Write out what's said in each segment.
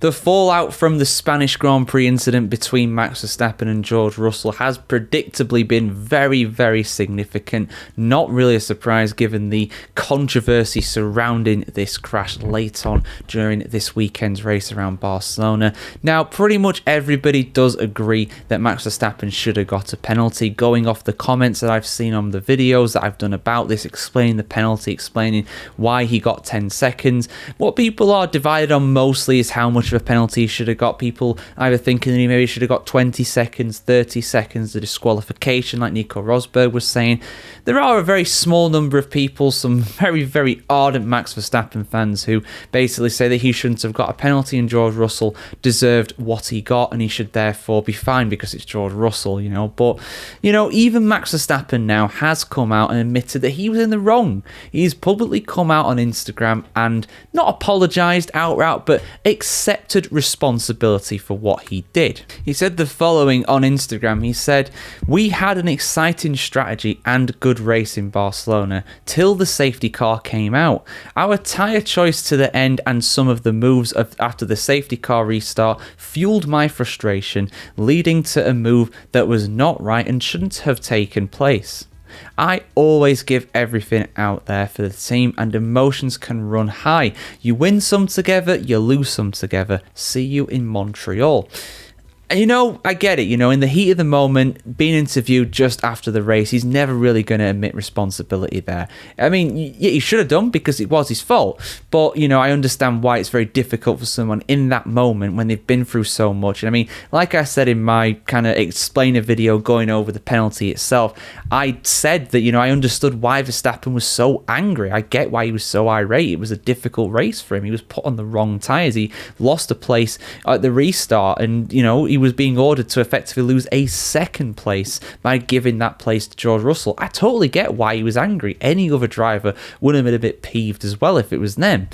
The fallout from the Spanish Grand Prix incident between Max Verstappen and George Russell has predictably been very, very significant. Not really a surprise given the controversy surrounding this crash late on during this weekend's race around Barcelona. Now, pretty much everybody does agree that Max Verstappen should have got a penalty. Going off the comments that I've seen on the videos that I've done about this, explaining the penalty, explaining why he got 10 seconds. What people are divided on mostly is how much of a penalty he should have got. People either thinking that he maybe should have got 20 seconds, 30 seconds, the disqualification like Nico Rosberg was saying. There are a very small number of people, some very, very ardent Max Verstappen fans who basically say that he shouldn't have got a penalty and George Russell deserved what he got and he should therefore be fine because it's George Russell, But, even Max Verstappen now has come out and admitted that he was in the wrong. He's publicly come out on Instagram and not apologised outright, but accepted responsibility for what he did. He said the following on Instagram. He said, "We had an exciting strategy and good race in Barcelona till the safety car came out. Our tyre choice to the end and some of the moves after the safety car restart fueled my frustration, leading to a move that was not right and shouldn't have taken place. I always give everything out there for the team and emotions can run high. You win some together, you lose some together. See you in Montreal." I get it, in the heat of the moment, being interviewed just after the race, he's never really going to admit responsibility there. I mean, he should have done because it was his fault. But, I understand why it's very difficult for someone in that moment when they've been through so much. And I mean, like I said in my kind of explainer video going over the penalty itself, I said that, I understood why Verstappen was so angry. I get why he was so irate. It was a difficult race for him. He was put on the wrong tyres. He lost a place at the restart and, he was being ordered to effectively lose a second place by giving that place to George Russell. I totally get why he was angry. Any other driver would have been a bit peeved as well if it was them.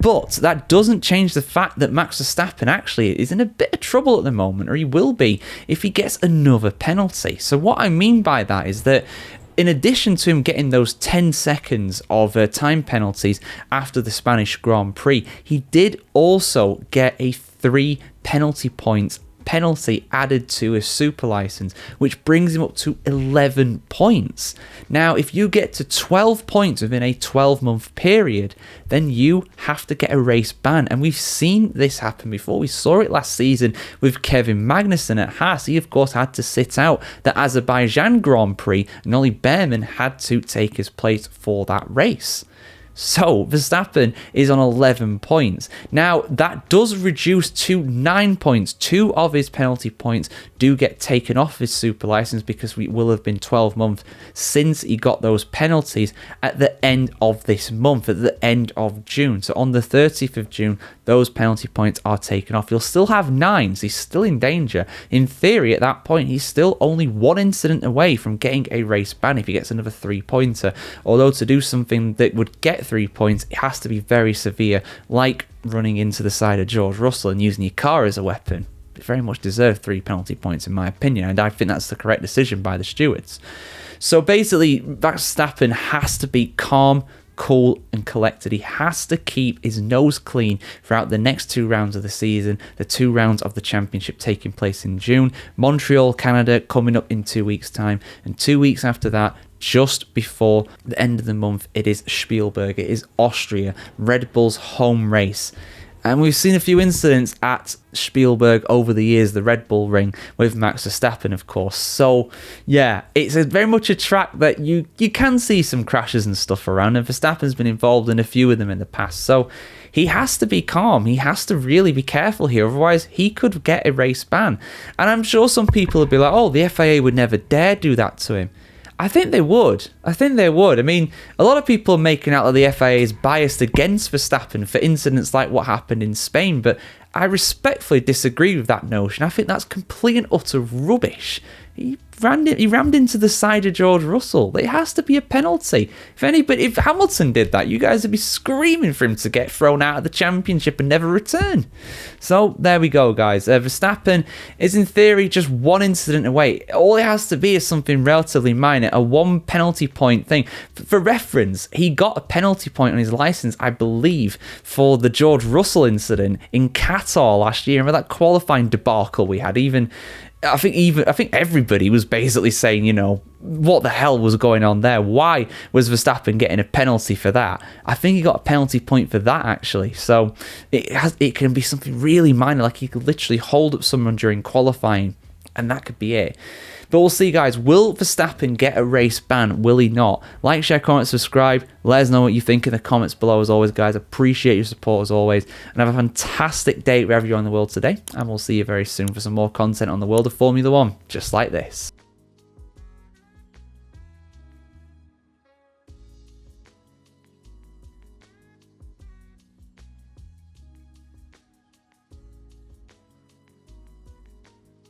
But that doesn't change the fact that Max Verstappen actually is in a bit of trouble at the moment, or he will be if he gets another penalty. So what I mean by that is that in addition to him getting those 10 seconds of time penalties after the Spanish Grand Prix, he did also get a 3 penalty points penalty added to his super license, which brings him up to 11 points. Now, if you get to 12 points within a 12-month period, then you have to get a race ban. And we've seen this happen before. We saw it last season with Kevin Magnussen at Haas. He, of course, had to sit out the Azerbaijan Grand Prix, and Ollie Behrman had to take his place for that race. So, Verstappen is on 11 points. Now, that does reduce to 9 points. 2 of his penalty points do get taken off his super license because it will have been 12 months since he got those penalties at the end of this month, at the end of June. So, on the 30th of June, those penalty points are taken off. He'll still have 9, so he's still in danger. In theory, at that point, he's still only 1 incident away from getting a race ban if he gets another 3-pointer. Although to do something that would get 3 points, it has to be very severe, like running into the side of George Russell and using your car as a weapon. It very much deserved 3 penalty points in my opinion, and I think that's the correct decision by the stewards. So basically, Verstappen has to be calm, cool and collected. He has to keep his nose clean throughout the next 2 rounds of the season, the 2 rounds of the championship taking place in June, Montreal, Canada coming up in 2 weeks' time, and 2 weeks after that, just before the end of the month, it is Spielberg, it is Austria, Red Bull's home race. And we've seen a few incidents at Spielberg over the years, the Red Bull Ring, with Max Verstappen, of course. So, yeah, it's very much a track that you can see some crashes and stuff around, and Verstappen's been involved in a few of them in the past. So, he has to be calm. He has to really be careful here. Otherwise, he could get a race ban. And I'm sure some people would be like, oh, the FIA would never dare do that to him. I think they would. I mean, a lot of people are making out that the FIA is biased against Verstappen for incidents like what happened in Spain, but I respectfully disagree with that notion. I think that's complete and utter rubbish. He rammed into the side of George Russell. It has to be a penalty. If Hamilton did that, you guys would be screaming for him to get thrown out of the championship and never return. So there we go, guys. Verstappen is in theory just 1 incident away. All it has to be is something relatively minor, a 1 penalty point thing. For reference, he got a penalty point on his license, I believe, for the George Russell incident in Qatar at all last year. Remember that qualifying debacle we had? I think everybody was basically saying, you know, what the hell was going on there? Why was Verstappen getting a penalty for that? I think he got a penalty point for that, actually. So it can be something really minor, like he could literally hold up someone during qualifying, and that could be it. But we'll see, guys. Will Verstappen get a race ban? Will he not? Like, share, comment, subscribe. Let us know what you think in the comments below, as always, guys. Appreciate your support, as always. And have a fantastic day wherever you are in the world today. And we'll see you very soon for some more content on the world of Formula 1, just like this.